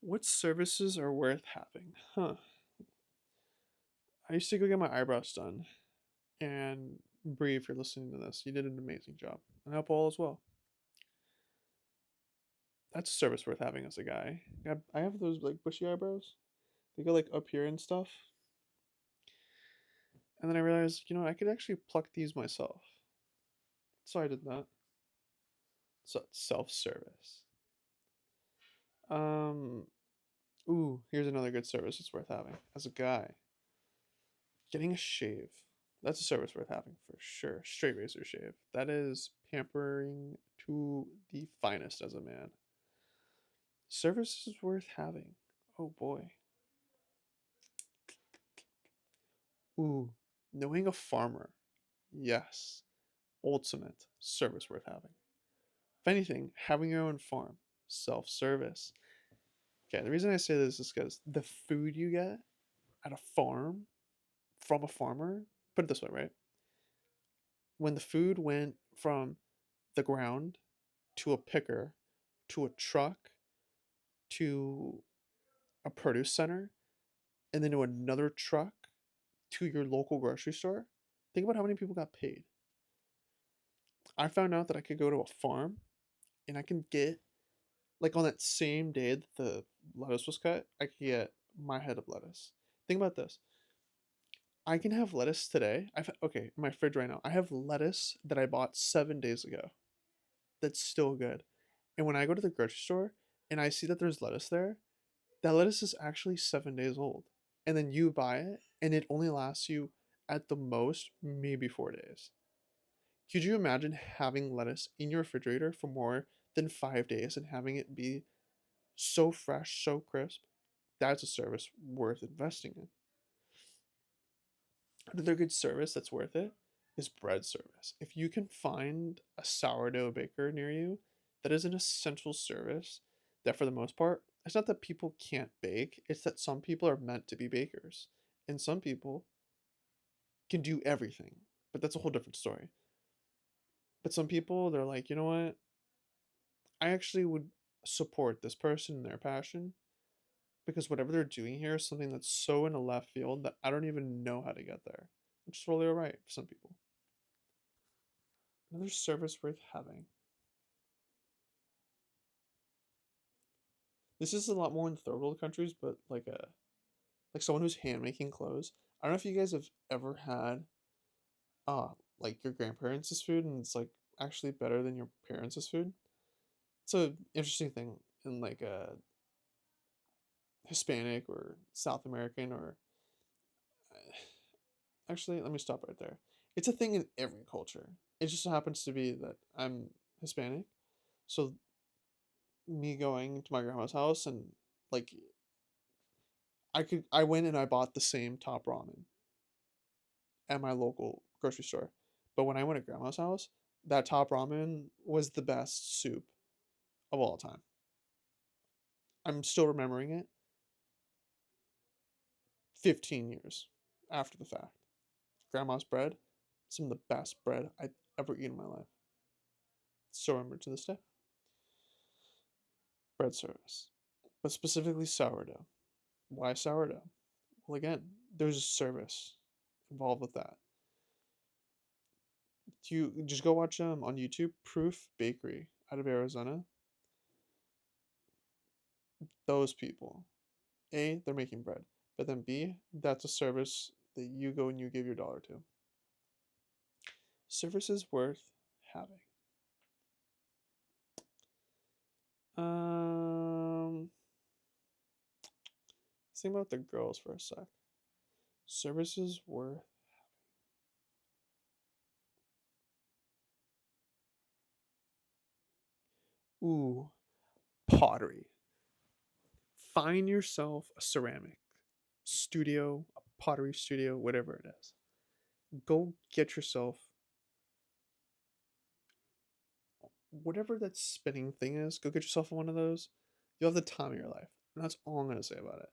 What services are worth having? Huh. I used to go get my eyebrows done. And Bree, if you're listening to this, you did an amazing job. And Paul as well. That's a service worth having as a guy. I have those like bushy eyebrows. They go like up here and stuff. And then I realized, I could actually pluck these myself. So I did that. So it's self-service. Um, here's another good service it's worth having as a guy. Getting a shave. That's a service worth having for sure. Straight razor shave. That is pampering to the finest as a man. Services worth having. Oh boy. Knowing a farmer. Yes. Ultimate service worth having. If anything, having your own farm. Self service. Okay, the reason I say this is because the food you get at a farm from a farmer, put it this way, right? When the food went from the ground to a picker to a truck to a produce center and then to another truck to your local grocery store, think about how many people got paid. I found out that I could go to a farm and I can get, like, on that same day that the lettuce was cut, I could get my head of lettuce. Think about this. I can have lettuce today. Okay, in my fridge right now, I have lettuce that I bought 7 days ago. That's still good. And when I go to the grocery store and I see that there's lettuce there, that lettuce is actually 7 days old. And then you buy it and it only lasts you at the most maybe 4 days. Could you imagine having lettuce in your refrigerator for more than 5 days and having it be so fresh, so crisp? That's a service worth investing in. Another good service that's worth it is bread service. If you can find a sourdough baker near you, that is an essential service that, for the most part, it's not that people can't bake, it's that some people are meant to be bakers. And some people can do everything. But that's a whole different story. But some people, they're like, you know what? I actually would support this person and their passion because whatever they're doing here is something that's so in a left field that I don't even know how to get there. Which is totally alright for some people. Another service worth having. This is a lot more in third world countries, but like someone who's hand making clothes. I don't know if you guys have ever had uh like your grandparents' food and it's like actually better than your parents' food. It's a interesting thing in like a Hispanic or South American or actually let me stop right there. It's a thing in every culture. It just so happens to be that I'm Hispanic, so me going to my grandma's house and like I went and I bought the same top ramen at my local grocery store. But when I went to grandma's house, that top ramen was the best soup of all time. I'm still remembering it 15 years after the fact. Grandma's bread, some of the best bread I've ever eaten in my life. Still remember to this day. Bread service, but specifically sourdough. Why sourdough? Well, again, there's a service involved with that. You just go watch on YouTube Proof Bakery out of Arizona. Those people, A, they're making bread, but then B, that's a service that you go and you give your dollar to. Service is worth having. Um, let's think about the girls for a sec. Services worth. Ooh, pottery. Find yourself a ceramic studio, a pottery studio, whatever it is. Go get yourself whatever that spinning thing is. Go get yourself one of those. You'll have the time of your life. And that's all I'm going to say about it.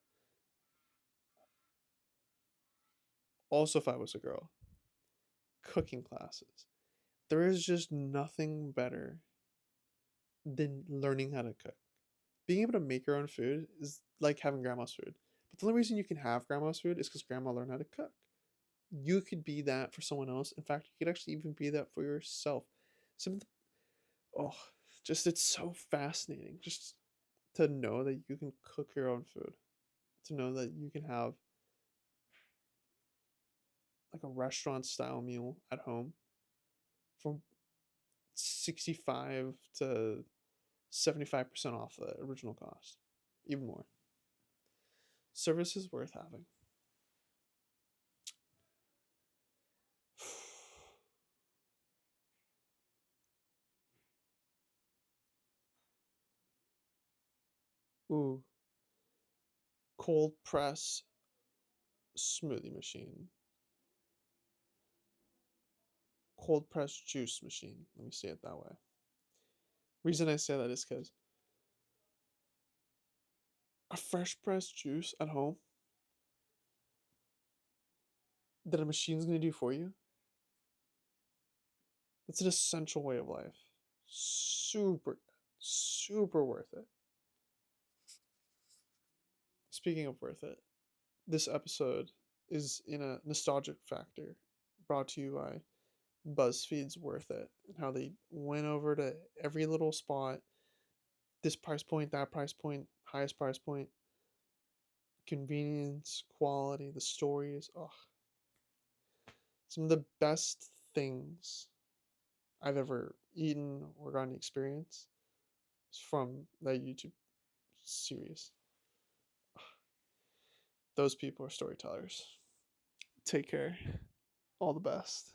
Also, if I was a girl, cooking classes. There is just nothing better than learning how to cook being able to make your own food is like having grandma's food. But the only reason you can have grandma's food is because grandma learned how to cook. You could be that for someone else. In fact, you could actually even be that for yourself. Some of the, oh, just it's so fascinating just to know that you can cook your own food. To know that you can have like a restaurant style meal at home from 65 to 75% off the original cost, even more. Service is worth having. Ooh, cold press smoothie machine, cold press juice machine. Let me say it that way. Reason I say that is because a fresh pressed juice at home that a machine's gonna do for you, that's an essential way of life. Super, super worth it. Speaking of worth it, this episode is in a nostalgic factor brought to you by BuzzFeed's Worth It and how they went over to every little spot, this price point, that price point, highest price point, convenience, quality, the stories. Oh, some of the best things I've ever eaten or gotten to experience is from that YouTube series. Those people are storytellers. Take care. All the best.